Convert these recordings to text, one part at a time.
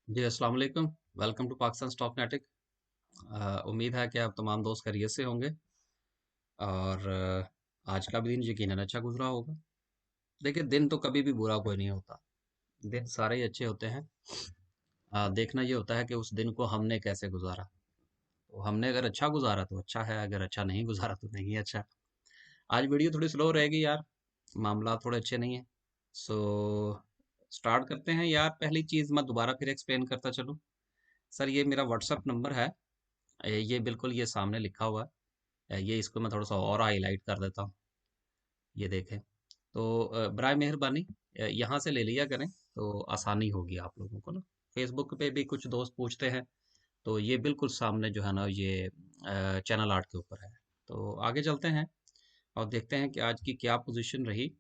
जी अस्सलाम वालेकुम। Welcome to Pakistan stock नेटिक। उम्मीद है कि आप तमाम दोस्त खैरियत से होंगे और आज का भी दिन यकीनन अच्छा गुजरा होगा। देखिए, दिन तो कभी भी बुरा कोई नहीं होता। दिन सारे ही अच्छे होते हैं। देखना ये होता है कि उस दिन को हमने कैसे गुजारा। तो हमने अगर अच्छा गुजारा तो अच्छा है, अगर अच्छा नहीं गुजारा तो नहीं अच्छा। आज वीडियो थोड़ी स्लो रहेगी यार, मामला थोड़े अच्छे नहीं है। सो स्टार्ट करते हैं यार। पहली चीज़ मैं दोबारा फिर एक्सप्लेन करता चलूँ। सर, ये मेरा व्हाट्सअप नंबर है। ये बिल्कुल ये सामने लिखा हुआ है। ये इसको मैं थोड़ा सा और हाईलाइट कर देता हूँ। ये देखें। तो बराए मेहरबानी यहाँ से ले लिया करें तो आसानी होगी आप लोगों को ना। फेसबुक पे भी कुछ दोस्त पूछते हैं, तो ये बिल्कुल सामने जो है ना, ये चैनल आर्ट के ऊपर है। तो आगे चलते हैं और देखते हैं कि आज की क्या पोजीशन रही।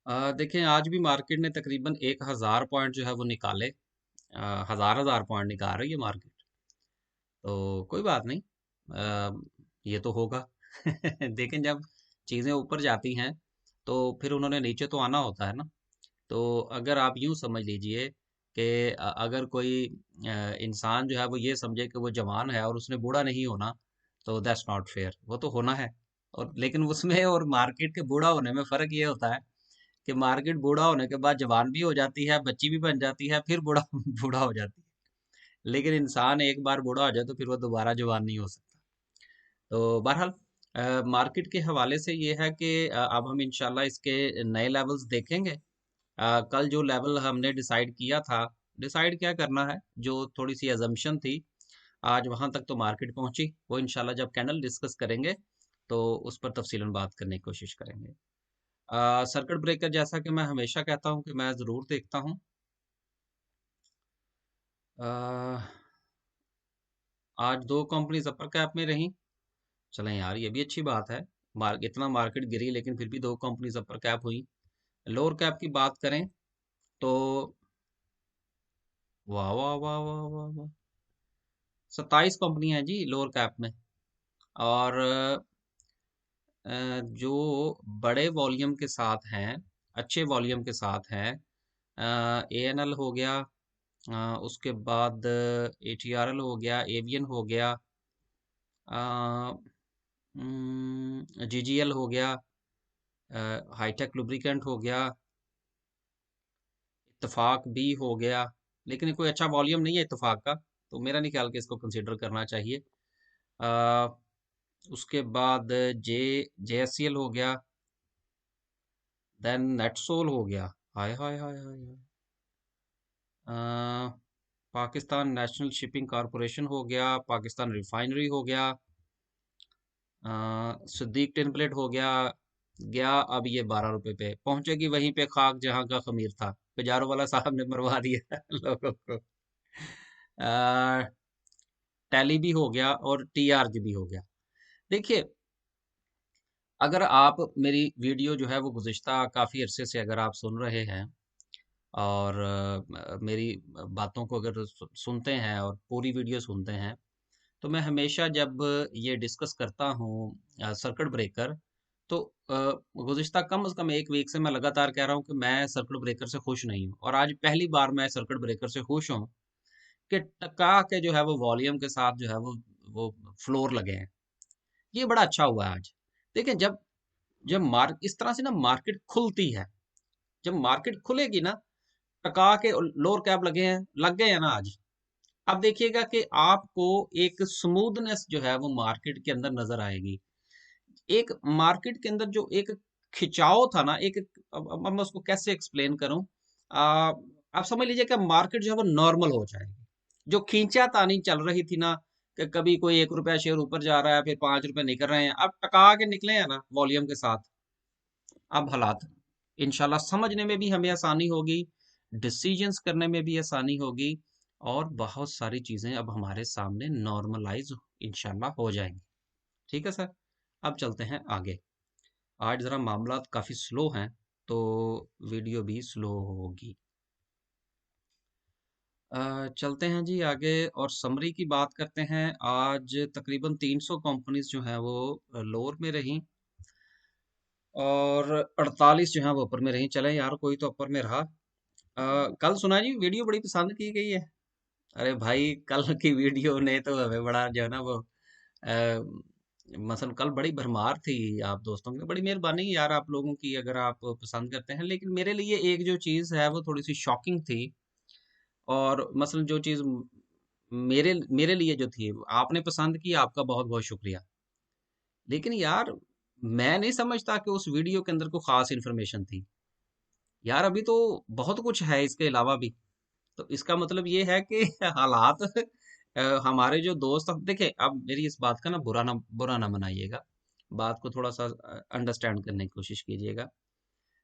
देखें, आज भी मार्केट ने तकरीबन 1000 पॉइंट जो है वो निकाले। हजार हजार पॉइंट निकाल रही है मार्केट। तो कोई बात नहीं, ये तो होगा। लेकिन जब चीज़ें ऊपर जाती हैं तो फिर उन्होंने नीचे तो आना होता है ना। तो अगर आप यूं समझ लीजिए कि अगर कोई इंसान जो है वो ये समझे कि वो जवान है और उसने बूढ़ा नहीं होना, तो दैट्स नॉट फेयर। वो तो होना है। और लेकिन उसमें और मार्केट के बूढ़ा होने में फ़र्क ये होता है कि मार्केट बूढ़ा होने के बाद जवान भी हो जाती है, बच्ची भी बन जाती है, फिर बूढ़ा बूढ़ा हो जाती है। लेकिन इंसान एक बार बूढ़ा हो जाए तो फिर वो दोबारा जवान नहीं हो सकता। तो बहरहाल मार्केट के हवाले से ये है कि अब हम इंशाल्लाह इसके नए लेवल्स देखेंगे। कल जो लेवल हमने डिसाइड किया था, डिसाइड क्या करना है, जो थोड़ी सी अजम्पशन थी, आज वहां तक तो मार्केट पहुंची। वो इंशाल्लाह जब कैंडल डिस्कस करेंगे तो उस पर तफसीलन बात करने की कोशिश करेंगे। सर्किट ब्रेकर जैसा कि मैं हमेशा कहता हूं कि मैं ज़रूर देखता हूं। अ, आज दो कंपनीज अपर कैप में रही। चलें यार, ये भी अच्छी बात है। इतना मार्केट गिरी लेकिन फिर भी दो कंपनीज अपर कैप हुई। लोअर कैप की बात करें तो वाह वाह वाह वाह वाह वाह, 27 कंपनी है जी लोअर कैप में। और जो बड़े वॉल्यूम के साथ हैं, अच्छे वॉल्यूम के साथ हैं, ANL हो गया, उसके बाद ATRL हो गया, एवियन हो गया, GGL हो गया, हाईटेक लुब्रिकेंट हो गया, इत्तेफाक भी हो गया। लेकिन ये कोई अच्छा वॉल्यूम नहीं है इत्तेफाक का, तो मेरा नहीं ख्याल कि इसको कंसिडर करना चाहिए। आ, उसके बाद जे JSCL हो गया, देन नेटसोल हो गया। हाय हाय हाय हाय हाय। आ, पाकिस्तान नेशनल शिपिंग कॉरपोरेशन हो गया, पाकिस्तान रिफाइनरी हो गया, सिद्दीक टेम्पलेट हो गया। गया अब ये 12 रुपए पे पहुंचेगी, वहीं पे खाक जहां का खमीर था। बाजारों वाला साहब ने मरवा दिया लोगों को। टैली भी हो गया और TRG भी हो गया। देखिए, अगर आप मेरी वीडियो जो है वो गुज़िश्ता काफ़ी अरसे से अगर आप सुन रहे हैं और मेरी बातों को अगर सुनते हैं और पूरी वीडियो सुनते हैं, तो मैं हमेशा जब ये डिस्कस करता हूँ सर्किट ब्रेकर, तो गुज़िश्ता कम से कम 1 वीक से मैं लगातार कह रहा हूँ कि मैं सर्किट ब्रेकर से खुश नहीं हूँ। और आज पहली बार मैं सर्किट ब्रेकर से खुश हूँ कि टका के जो है वो वॉल्यूम के साथ जो है वो फ्लोर लगे हैं। ये बड़ा अच्छा हुआ है आज। देखिए, जब जब मार्क इस तरह से ना मार्केट खुलती है, जब मार्केट खुलेगी ना, टका के लोअर कैप लगे हैं, लग गए हैं ना आज। अब देखिएगा कि आपको एक स्मूथनेस जो है वो मार्केट के अंदर नजर आएगी। एक मार्केट के अंदर जो एक खिंचाव था ना, एक अब मैं उसको कैसे एक्सप्लेन करूं। आप समझ लीजिए कि मार्केट जो है वो नॉर्मल हो जाएगी। जो खींचा तानी चल रही थी ना, कि कभी कोई 1 रुपया शेयर ऊपर जा रहा है, फिर 5 रुपए निकल रहे हैं, अब टका के निकले हैं ना वॉल्यूम के साथ। अब हालात इंशाल्लाह समझने में भी हमें आसानी होगी, डिसीजंस करने में भी आसानी होगी, और बहुत सारी चीजें अब हमारे सामने नॉर्मलाइज इंशाल्लाह हो जाएंगी। ठीक है सर। अब चलते हैं आगे। आज ज़रा मामला काफ़ी स्लो हैं, तो वीडियो भी स्लो होगी। चलते हैं जी आगे और समरी की बात करते हैं। आज तकरीबन 300 कंपनीज जो हैं वो लोअर में रहीं और 48 जो हैं वो अपर में रहीं। चलें यार, कोई तो अपर में रहा। कल सुना जी वीडियो बड़ी पसंद की गई है। अरे भाई कल की वीडियो ने तो हमें बड़ा जो है ना वो मसलन कल बड़ी भरमार थी आप दोस्तों की। बड़ी मेहरबानी यार आप लोगों की अगर आप पसंद करते हैं, लेकिन मेरे लिए एक जो चीज़ है वो थोड़ी सी शॉकिंग थी। और मसलन जो चीज़ मेरे मेरे लिए जो थी आपने पसंद की, आपका बहुत बहुत शुक्रिया। लेकिन यार मैं नहीं समझता कि उस वीडियो के अंदर कोई खास इन्फॉर्मेशन थी। यार अभी तो बहुत कुछ है इसके अलावा भी। तो इसका मतलब ये है कि हालात हमारे जो दोस्त, अब देखिए, अब मेरी इस बात का ना बुरा ना मनाइएगा। बात को थोड़ा सा अंडरस्टैंड करने की कोशिश कीजिएगा।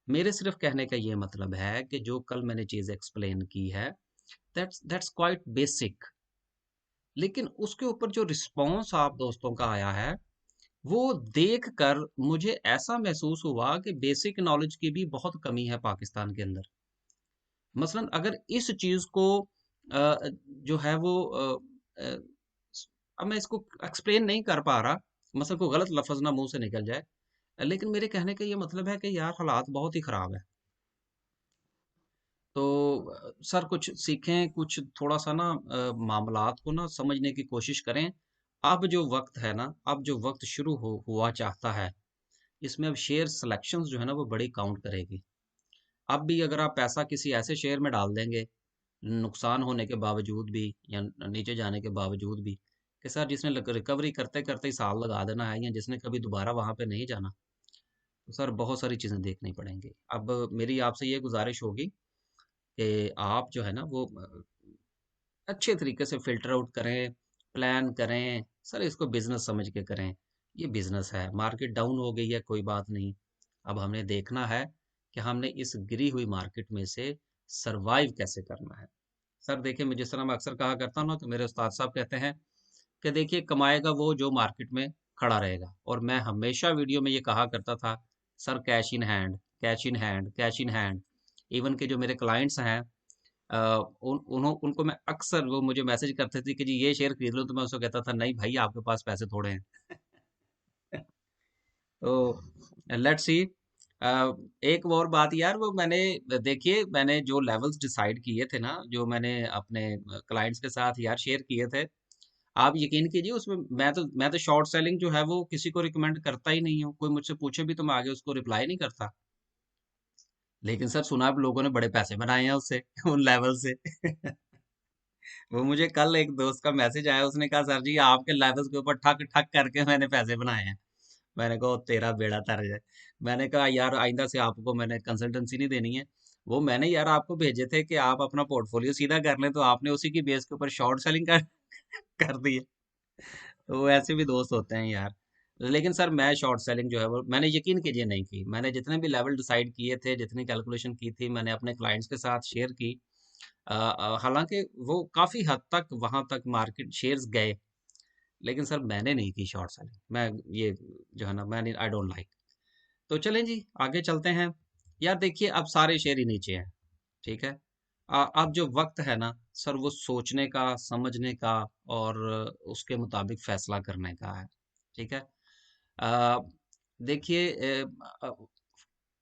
मेरे सिर्फ कहने का ये मतलब है कि जो कल मैंने चीज़ एक्सप्लेन की है, दैट्स क्वाइट बेसिक। लेकिन उसके ऊपर जो रिस्पॉन्स आप दोस्तों का आया है, वो देख कर मुझे ऐसा महसूस हुआ कि बेसिक नॉलेज की भी बहुत कमी है पाकिस्तान के अंदर। मसलन अगर इस चीज को जो है वो अ, अब मैं इसको एक्सप्लेन नहीं कर पा रहा, मसलन कोई गलत लफ्ज ना मुंह से निकल जाए, लेकिन मेरे कहने का ये मतलब है कि यार हालात बहुत ही खराब है। तो सर कुछ सीखें, कुछ थोड़ा सा ना मामलात को ना समझने की कोशिश करें। अब जो वक्त है ना, अब जो वक्त शुरू हुआ चाहता है, इसमें अब शेयर सिलेक्शंस जो है ना वो बड़ी काउंट करेगी। अब भी अगर आप पैसा किसी ऐसे शेयर में डाल देंगे, नुकसान होने के बावजूद भी या नीचे जाने के बावजूद भी, कि सर जिसने रिकवरी करते करते ही साल लगा देना है या जिसने कभी दोबारा वहां पे नहीं जाना, तो सर बहुत सारी चीजें देखनी पड़ेंगी। अब मेरी आपसे ये गुजारिश होगी कि आप जो है ना वो अच्छे तरीके से फिल्टर आउट करें, प्लान करें। सर इसको बिजनेस समझ के करें। ये बिजनेस है, मार्केट डाउन हो गई है कोई बात नहीं। अब हमने देखना है कि हमने इस गिरी हुई मार्केट में से सरवाइव कैसे करना है। सर देखिए, मैं जिस तरह मैं अक्सर कहा करता हूँ ना, तो मेरे उस्ताद साहब कहते हैं कि देखिए, कमाएगा वो जो मार्केट में खड़ा रहेगा। और मैं हमेशा वीडियो में ये कहा करता था, sir cash in hand, cash in hand, cash in hand. Even के जो मेरे क्लाइंट्स हैं, उनको मैं अक्सर, वो मुझे मैसेज करते थे कि जी ये शेयर खरीद लो, तो मैं उसको कहता था नहीं भाई, आपके पास पैसे थोड़े हैं। तो लेट्स सी। एक और बात यार, वो मैंने, देखिए मैंने जो लेवल्स डिसाइड किए थे ना, जो मैंने अपने क्लाइंट्स के साथ यार शेयर किए थे, आप यकीन कीजिए उसमें मैं तो शॉर्ट सेलिंग जो है वो किसी को रिकमेंड करता ही नहीं हूँ। कोई मुझसे पूछे भी तो मैं आगे उसको रिप्लाई नहीं करता। लेकिन सर सुना अब लोगों ने बड़े पैसे बनाए हैं उससे उन लेवल से। वो मुझे कल एक दोस्त का मैसेज आया, उसने कहा सर जी आपके लेवल्स के ऊपर ठक ठक करके मैंने पैसे बनाए हैं। मैंने कहा "ओ, तेरा बेड़ा तर जाए"। मैंने कहा यार आइंदा से आपको मैंने कंसल्टेंसी नहीं देनी है। वो मैंने यार आपको भेजे थे कि आप अपना पोर्टफोलियो सीधा कर लें, तो आपने उसी की बेस के ऊपर शॉर्ट सेलिंग कर दी है। तो वो ऐसे भी दोस्त होते हैं यार। लेकिन सर मैं शॉर्ट सेलिंग जो है वो मैंने, यकीन कीजिए, नहीं की। मैंने जितने भी लेवल डिसाइड किए थे, जितनी कैलकुलेशन की थी, मैंने अपने क्लाइंट्स के साथ शेयर की। हालांकि वो काफ़ी हद तक वहां तक मार्केट शेयर्स गए, लेकिन सर मैंने नहीं की शॉर्ट सेलिंग। मैं ये जो है ना, मैंने, आई डोंट लाइक। तो चलें जी, आगे चलते हैं। यार देखिए, अब सारे शेयर ही नीचे हैं, ठीक है। अब जो वक्त है ना सर, वो सोचने का, समझने का और उसके मुताबिक फैसला करने का है, ठीक है। अ, देखिए,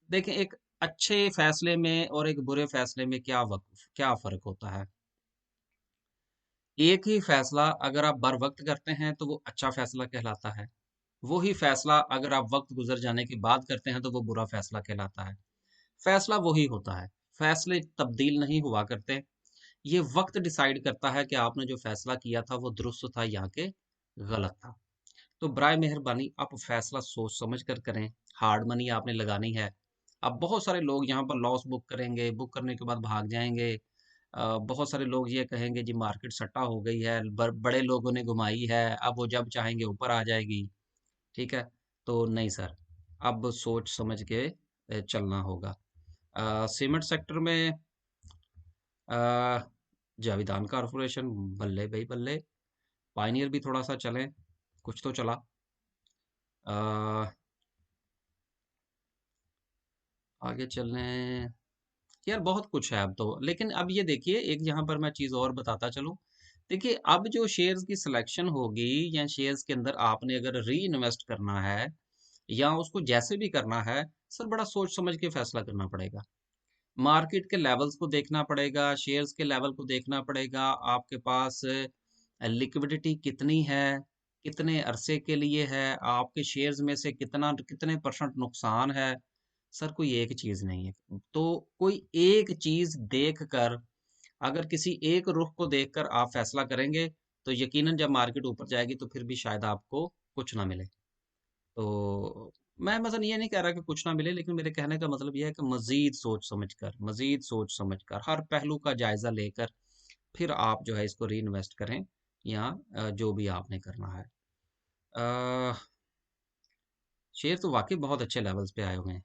देखिए, एक अच्छे फैसले में और एक बुरे फैसले में क्या फर्क होता है। एक ही फैसला अगर आप बर वक्त करते हैं तो वो अच्छा फैसला कहलाता है। वो ही फैसला अगर आप वक्त गुजर जाने के बाद करते हैं तो वो बुरा फैसला कहलाता है। फैसला वही होता है, फैसले तब्दील नहीं हुआ करते। ये वक्त डिसाइड करता है कि आपने जो फैसला किया था वो दुरुस्त था या कि गलत था। तो बराए मेहरबानी आप फैसला सोच समझ कर करें। हार्ड मनी आपने लगानी है। अब बहुत सारे लोग यहाँ पर लॉस बुक करेंगे, बुक करने के बाद भाग जाएंगे। बहुत सारे लोग ये कहेंगे जी मार्केट सट्टा हो गई है, बड़े लोगों ने घुमाई है, अब वो जब चाहेंगे ऊपर आ जाएगी। ठीक है। तो नहीं सर, अब सोच समझ के चलना होगा। सीमेंट सेक्टर में अ, जाविदान कारपोरेशन, बल्ले भाई बल्ले। पाइनियर भी थोड़ा सा चले, कुछ तो चला। अ, आगे चलने, यार बहुत कुछ है अब तो। लेकिन अब ये देखिए, एक यहाँ पर मैं चीज़ और बताता चलूँ। देखिए, अब जो शेयर्स की सिलेक्शन होगी या शेयर्स के अंदर आपने अगर री इन्वेस्ट करना है या उसको जैसे भी करना है, सर बड़ा सोच समझ के फैसला करना पड़ेगा। मार्केट के लेवल्स को देखना पड़ेगा, शेयर्स के लेवल को देखना पड़ेगा, आपके पास लिक्विडिटी कितनी है, कितने अरसे के लिए है, आपके शेयर्स में से कितने परसेंट नुकसान है। सर कोई एक चीज नहीं है, तो कोई एक चीज देख कर, अगर किसी एक रुख को देखकर आप फैसला करेंगे, तो यकीनन जब मार्केट ऊपर जाएगी तो फिर भी शायद आपको कुछ ना मिले। तो मैं मतलब ये नहीं कह रहा कि कुछ ना मिले, लेकिन मेरे कहने का मतलब ये है कि मजीद सोच समझ कर हर पहलू का जायजा लेकर फिर आप जो है इसको री इन्वेस्ट करें, या जो भी आपने करना है। अ, शेयर तो वाकई बहुत अच्छे लेवल्स पे आए हुए हैं।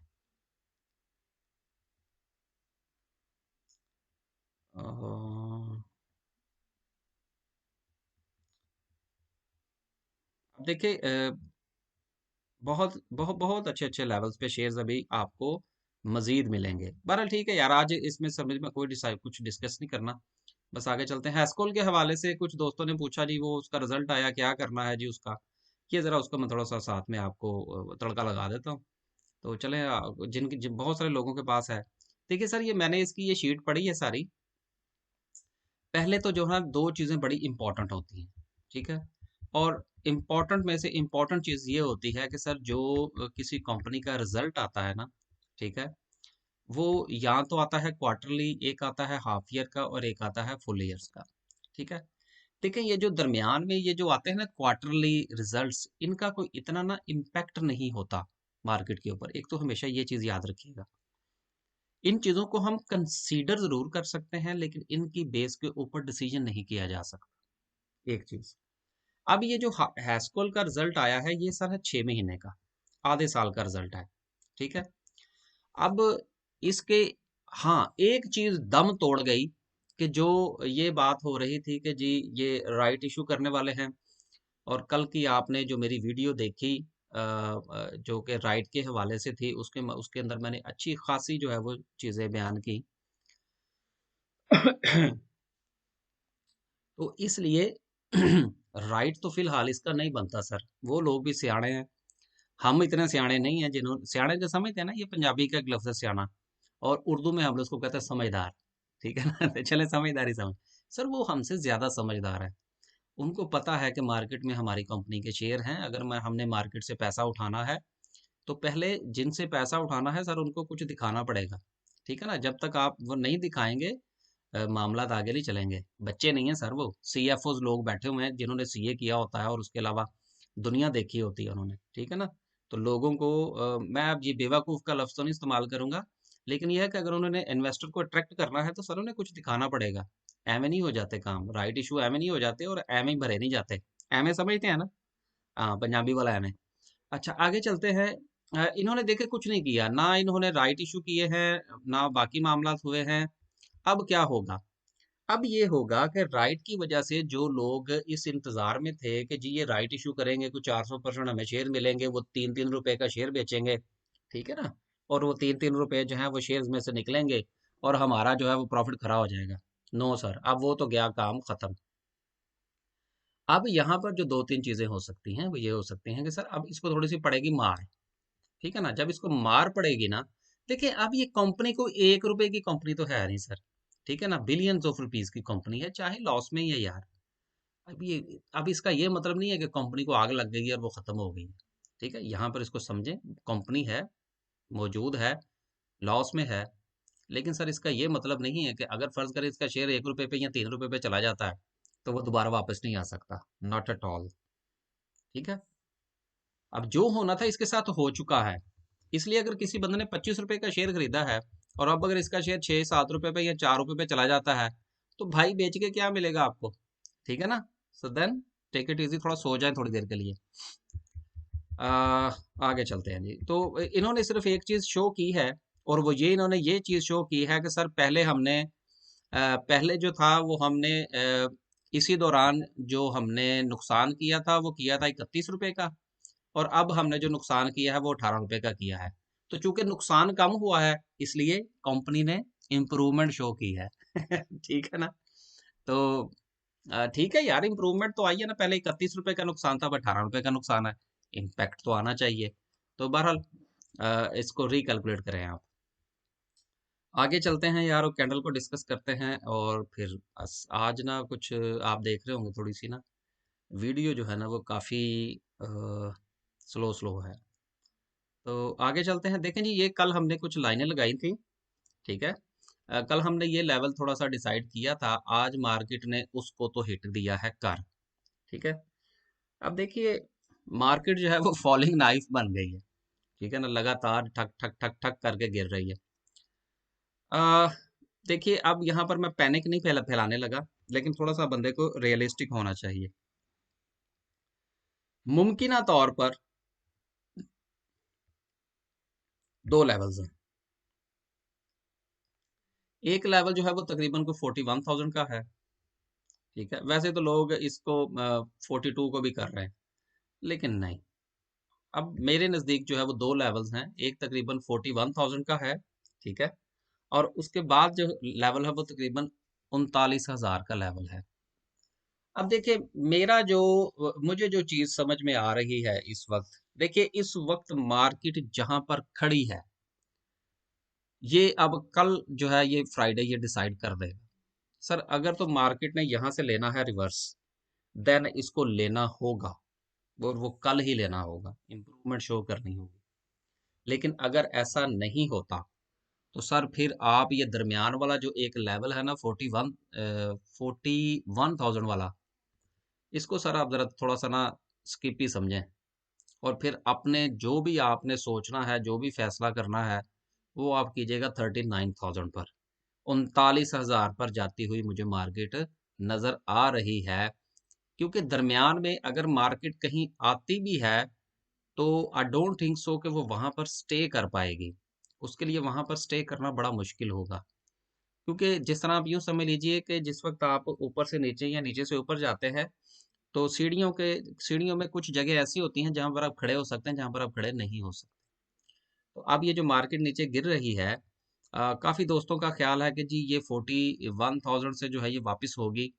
अ, अब देखिए, बहुत बहुत बहुत अच्छे अच्छे लेवल्स पे शेयर्स अभी आपको मजीद मिलेंगे। बहरहाल ठीक है यार, आज इसमें समझ में कोई डिसाइड कुछ डिस्कस नहीं करना, बस आगे चलते हैं। हैस्कॉल के हवाले से कुछ दोस्तों ने पूछा जी, वो उसका रिजल्ट आया, क्या करना है जी उसका, ये जरा उसका मैं थोड़ा सा साथ में आपको तड़का लगा देता हूँ। तो चले, बहुत सारे लोगों के पास है। देखिए सर, ये मैंने इसकी ये शीट पढ़ी है सारी। पहले तो जो है दो चीज़ें बड़ी इंपॉर्टेंट होती हैं, ठीक है। और इम्पॉर्टेंट में से इम्पॉर्टेंट चीज़ ये होती है कि सर जो किसी कंपनी का रिजल्ट आता है ना, ठीक है, वो या तो आता है क्वार्टरली, एक आता है हाफ ईयर का, और एक आता है फुल ईयर्स का, ठीक है। देखिए ये जो दरमियान में ये जो आते हैं ना क्वार्टरली रिजल्ट्स, इनका कोई इतना ना इम्पैक्ट नहीं होता मार्केट के ऊपर। एक तो हमेशा ये चीज़ याद रखिएगा, इन चीज़ों को हम कंसीडर जरूर कर सकते हैं, लेकिन इनकी बेस के ऊपर डिसीजन नहीं किया जा सकता। एक चीज़, अब ये जो हैस्कोल का रिजल्ट आया है, ये सर है 6 महीने का, आधे साल का रिजल्ट है, ठीक है। अब इसके, हाँ एक चीज दम तोड़ गई, कि जो ये बात हो रही थी कि जी ये राइट इशू करने वाले हैं, और कल की आपने जो मेरी वीडियो देखी, जो कि राइट के हवाले से थी, उसके अंदर मैंने अच्छी खासी जो है वो चीजें बयान की। तो इसलिए राइट तो फिलहाल इसका नहीं बनता सर, वो लोग भी सियाणे हैं, हम इतने सियाणे नहीं हैं। जिन्होंने सियाणे जो समझते हैं ना, ये पंजाबी का एक लफ्ज़ है सियाना, और उर्दू में हम लोग उसको कहते हैं समझदार, ठीक है ना। तो चले समझदारी समझ, सर वो हमसे ज़्यादा समझदार है। उनको पता है कि मार्केट में हमारी कंपनी के शेयर हैं, अगर मैं हमने मार्केट से पैसा उठाना है, तो पहले जिनसे पैसा उठाना है सर उनको कुछ दिखाना पड़ेगा, ठीक है ना। जब तक आप वो नहीं दिखाएंगे, मामला तो आगे नहीं चलेंगे। बच्चे नहीं है सर, वो CFOs लोग बैठे हुए हैं जिन्होंने CA किया होता है, और उसके अलावा दुनिया देखी होती है उन्होंने, ठीक है ना। तो लोगों को मैं अब ये बेवकूफ़ का लफ्ज़ तो नहीं इस्तेमाल करूंगा, लेकिन यह है कि अगर उन्होंने इन्वेस्टर को अट्रैक्ट करना है, तो सर उन्हें कुछ दिखाना पड़ेगा। एवं नहीं हो जाते काम, राइट इशू एवं नहीं हो जाते, और एवं ही भरे नहीं जाते। एवं समझते हैं ना, हाँ पंजाबी वाला एवं। अच्छा आगे चलते हैं। इन्होंने देखे कुछ नहीं किया ना, इन्होंने राइट इशू किए हैं ना बाकी मामला हुए हैं। अब क्या होगा? अब ये होगा कि राइट की वजह से जो लोग इस इंतजार में थे कि जी ये राइट इशू करेंगे, कुछ 400% हमें शेयर मिलेंगे, वो 3-3 रुपए का शेयर बेचेंगे, ठीक है ना। और वो 3-3 रुपए जो है वो शेयर्स में से निकलेंगे, और हमारा जो है वो प्रॉफिट खरा हो जाएगा। नो सर, अब वो तो गया काम खत्म। अब यहाँ पर जो दो तीन चीजें हो सकती हैं, वो ये हो सकती हैं कि सर अब इसको थोड़ी सी पड़ेगी मार, ठीक है ना। जब इसको मार पड़ेगी ना, देखिए अब ये कंपनी को 1 रुपए की कंपनी तो है नहीं सर, ठीक है ना, बिलियंस ऑफ रुपीज की कंपनी है, चाहे लॉस में ही है यार। अब इसका ये मतलब नहीं है कि कंपनी को आग लग गई है और वो खत्म हो गई है, ठीक है। यहाँ पर इसको समझें, कंपनी है, मौजूद है, लॉस में है, लेकिन सर इसका ये मतलब नहीं है कि अगर फर्ज करें इसका शेयर 1 रुपए पे या 3 रुपए पे चला जाता है, तो वो दोबारा वापस नहीं आ सकता, नॉट एट ऑल, ठीक है। अब जो होना था इसके साथ हो चुका है, इसलिए अगर किसी बंदे ने 25 रुपए का शेयर खरीदा है, और अब अगर इसका शेयर 6-7 रुपए पे या 4 रुपए पे चला जाता है, तो भाई बेच के क्या मिलेगा आपको, ठीक है ना। So then take it easy, थोड़ा सो जाए थोड़ी देर के लिए। आ, आगे चलते हैं जी। तो इन्होंने सिर्फ एक चीज शो की है, और वो ये इन्होंने ये चीज शो की है कि सर पहले हमने पहले जो था वो हमने इसी दौरान जो हमने नुकसान किया था, वो किया था 31 रुपए का, और अब हमने जो नुकसान किया है वो 18 रुपए का किया है। तो चूंकि नुकसान कम हुआ है, इसलिए कंपनी ने इम्प्रूवमेंट शो की है। ठीक है ना। तो ठीक है यार, इम्प्रूवमेंट तो आई है ना, पहले 31 रुपए का नुकसान था, अब 18 रुपए का नुकसान है, इम्पैक्ट तो आना चाहिए। तो बहरहाल इसको रिकैलकुलेट करें आप। आगे चलते हैं यार, वो कैंडल को डिस्कस करते हैं। और फिर आज ना कुछ आप देख रहे होंगे, थोड़ी सी ना वीडियो जो है ना वो काफ़ी स्लो स्लो है। तो आगे चलते हैं। देखें जी, ये कल हमने कुछ लाइनें लगाई थी, ठीक है। कल हमने ये लेवल थोड़ा सा डिसाइड किया था, आज मार्केट ने उसको तो हिट दिया है कर, ठीक है। अब देखिए, मार्केट जो है वो फॉलिंग नाइफ बन गई है, ठीक है ना, लगातार ठक ठक ठक ठक करके गिर रही है। आ, देखिए, अब यहाँ पर मैं पैनिक नहीं फैलाने लगा, लेकिन थोड़ा सा बंदे को रियलिस्टिक होना चाहिए। मुमकिन तौर पर दो लेवल्स हैं। एक लेवल जो है वो तकरीबन को 41,000 का है, ठीक है। वैसे तो लोग इसको 42 को भी कर रहे हैं, लेकिन नहीं। अब मेरे नज़दीक जो है वो दो लेवल्स हैं, एक तकरीबन 41,000 का है, ठीक है। और उसके बाद जो लेवल है वो तकरीबन 39,000 का लेवल है। अब देखिए, मेरा जो मुझे जो चीज समझ में आ रही है इस वक्त, देखिए इस वक्त मार्केट जहां पर खड़ी है, ये अब कल जो है ये फ्राइडे ये डिसाइड कर देगा। सर, अगर तो मार्केट ने यहां से लेना है रिवर्स, देन इसको लेना होगा, और वो कल ही लेना होगा, इंप्रूवमेंट शो करनी होगी। लेकिन अगर ऐसा नहीं होता, तो सर फिर आप ये दरमियान वाला जो एक लेवल है ना 41,000 वाला, इसको सर आप जरा थोड़ा सा ना स्किप ही समझें। और फिर अपने जो भी आपने सोचना है, जो भी फैसला करना है, वो आप कीजिएगा 39,000 पर। 39,000 पर जाती हुई मुझे मार्केट नजर आ रही है। क्योंकि दरमियान में अगर मार्केट कहीं आती भी है, तो आई डोंट थिंक सो कि वो वहां पर स्टे कर पाएगी। उसके लिए वहां पर स्टे करना बड़ा मुश्किल होगा। क्योंकि जिस तरह आप यूं समझ लीजिए कि जिस वक्त आप ऊपर से नीचे या नीचे से ऊपर जाते हैं, तो सीढ़ियों में कुछ जगह ऐसी होती हैं जहां पर आप खड़े हो सकते हैं, जहां पर आप खड़े नहीं हो सकते। तो अब ये जो मार्केट नीचे गिर रही है, काफी दोस्तों का ख्याल है कि जी ये 41,000 से जो है ये वापस होगी।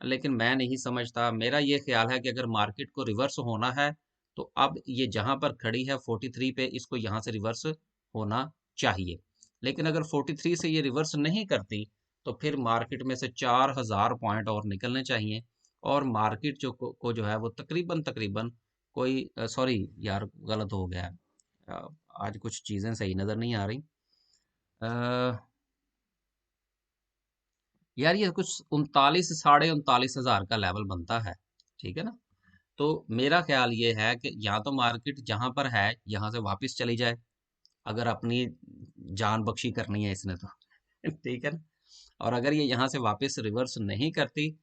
लेकिन मैं नहीं समझता। मेरा ये ख्याल है कि अगर मार्केट को रिवर्स होना है, तो अब ये जहां पर खड़ी है 43 पे, इसको यहाँ से रिवर्स होना चाहिए। लेकिन अगर 43 से ये रिवर्स नहीं करती, तो फिर मार्केट में से 4,000 पॉइंट और निकलने चाहिए। और मार्केट को जो है वो तकरीबन तकरीबन कोई, सॉरी यार, गलत हो गया है। अ, आज कुछ चीजें सही नजर नहीं आ रही। अ, यार ये कुछ 39 साढ़े 39,000 का लेवल बनता है, ठीक है ना। तो मेरा ख्याल ये है कि या तो मार्केट जहां पर है यहां से वापस चली जाए, अगर अपनी जान बख्शी करनी है इसने तो ठीक है ना। और अगर ये यहाँ से वापस रिवर्स नहीं करती,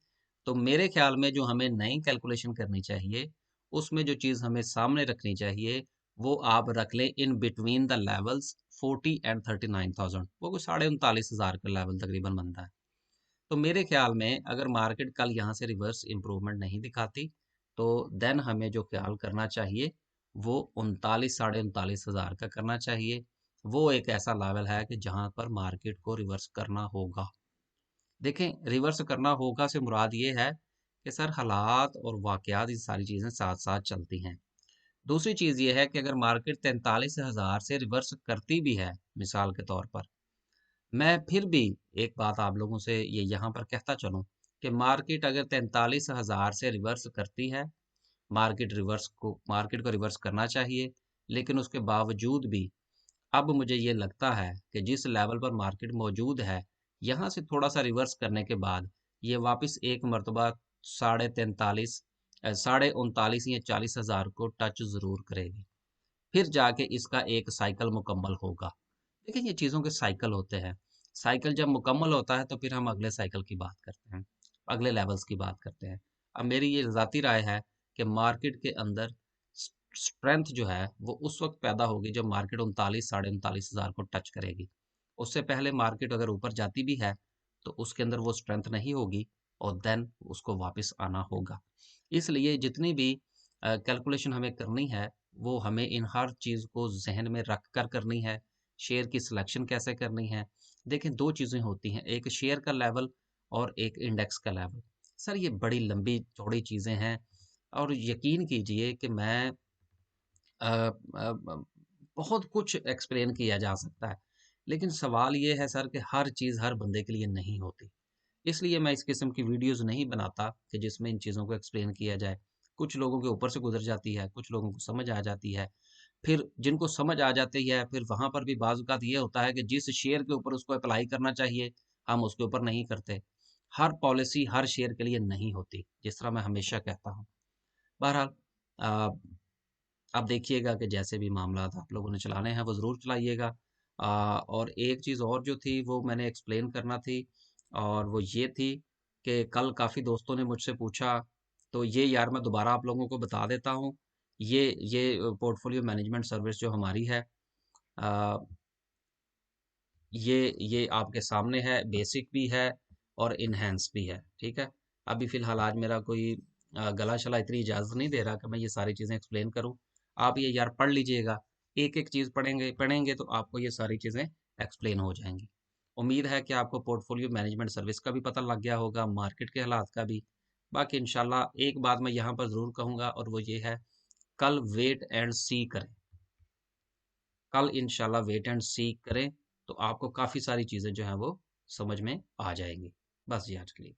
तो मेरे ख्याल में जो हमें नई कैलकुलेशन करनी चाहिए, उसमें जो चीज़ हमें सामने रखनी चाहिए, वो आप रख लें in between the levels 40 and 39,000। वो कुछ 39,500 का लेवल तकरीबन बनता है। तो मेरे ख्याल में अगर मार्केट कल यहाँ से रिवर्स इम्प्रूवमेंट नहीं दिखाती, तो देन हमें जो ख्याल करना चाहिए, वो 39 साढ़े 39,000 का करना चाहिए। वो एक ऐसा लेवल है कि जहां पर मार्केट को रिवर्स करना होगा। देखें, रिवर्स करना होगा से मुराद ये है कि सर हालात और वाकयात, ये सारी चीज़ें साथ साथ चलती हैं। दूसरी चीज़ ये है कि अगर मार्केट 43,000 से रिवर्स करती भी है, मिसाल के तौर पर, मैं फिर भी एक बात आप लोगों से ये यहाँ पर कहता चलूँ कि मार्केट अगर 43,000 से रिवर्स करती है, मार्केट को रिवर्स करना चाहिए। लेकिन उसके बावजूद भी अब मुझे ये लगता है कि जिस लेवल पर मार्केट मौजूद है, यहाँ से थोड़ा सा रिवर्स करने के बाद ये वापस एक मरतबा साढ़े 39 या 40,000 को टच ज़रूर करेगी। फिर जाके इसका एक साइकिल मुकम्मल होगा। देखिए, ये चीज़ों के साइकिल होते हैं। साइकिल जब मुकम्मल होता है, तो फिर हम अगले साइकिल की बात करते हैं, अगले लेवल्स की बात करते हैं। अब मेरी ये ज़ाती राय है कि मार्केट के अंदर स्ट्रेंथ जो है वो उस वक्त पैदा होगी जब मार्केट 39 साढ़े 39,000 को टच करेगी। उससे पहले मार्केट अगर ऊपर जाती भी है, तो उसके अंदर वो स्ट्रेंथ नहीं होगी, और देन उसको वापस आना होगा। इसलिए जितनी भी कैलकुलेशन हमें करनी है, वो हमें इन हर चीज़ को जहन में रख कर करनी है। शेयर की सिलेक्शन कैसे करनी है। देखें, दो चीज़ें होती हैं, एक शेयर का लेवल और एक इंडेक्स का लेवल। सर ये बड़ी लंबी चौड़ी चीज़ें हैं, और यकीन कीजिए कि मैं बहुत कुछ एक्सप्लेन किया जा सकता है। लेकिन सवाल ये है सर कि हर चीज़ हर बंदे के लिए नहीं होती। इसलिए मैं इस किस्म की वीडियोज़ नहीं बनाता कि जिसमें इन चीज़ों को एक्सप्लेन किया जाए। कुछ लोगों के ऊपर से गुज़र जाती है, कुछ लोगों को समझ आ जाती है। फिर जिनको समझ आ जाती है, फिर वहाँ पर भी बाज़ औक़ात ये होता है कि जिस शेयर के ऊपर उसको अप्लाई करना चाहिए, हम उसके ऊपर नहीं करते। हर पॉलिसी हर शेयर के लिए नहीं होती, जिस तरह मैं हमेशा कहता हूँ। बहरहाल अ, आप देखिएगा कि जैसे भी मामलात आप लोगों ने चलाने हैं वो ज़रूर चलाइएगा। और एक चीज़ और जो थी वो मैंने एक्सप्लेन करना थी, और वो ये थी कि कल काफ़ी दोस्तों ने मुझसे पूछा, तो ये यार मैं दोबारा आप लोगों को बता देता हूँ। ये पोर्टफोलियो मैनेजमेंट सर्विस जो हमारी है, अ, ये आपके सामने है, बेसिक भी है और इनहैंस भी है, ठीक है? अभी फ़िलहाल आज मेरा कोई गला-शला इतनी इजाज़त नहीं दे रहा कि मैं ये सारी चीज़ें एक्सप्लेन करूँ। आप ये यार पढ़ लीजिएगा, एक-एक चीज़ पढ़ेंगे तो आपको ये सारी चीज़ें एक्सप्लेन हो जाएँगी। उम्मीद है कि आपको पोर्टफोलियो मैनेजमेंट सर्विस का भी पता लग गया होगा, मार्केट के हालात का भी। बाकी इंशाल्लाह एक बात मैं यहाँ पर ज़रूर कहूँगा, और वो ये है, कल वेट एंड सी करें। कल इंशाल्लाह वेट एंड सी करें, तो आपको काफ़ी सारी चीज़ें जो हैं वो समझ में आ जाएँगी। बस जी आज के लिए।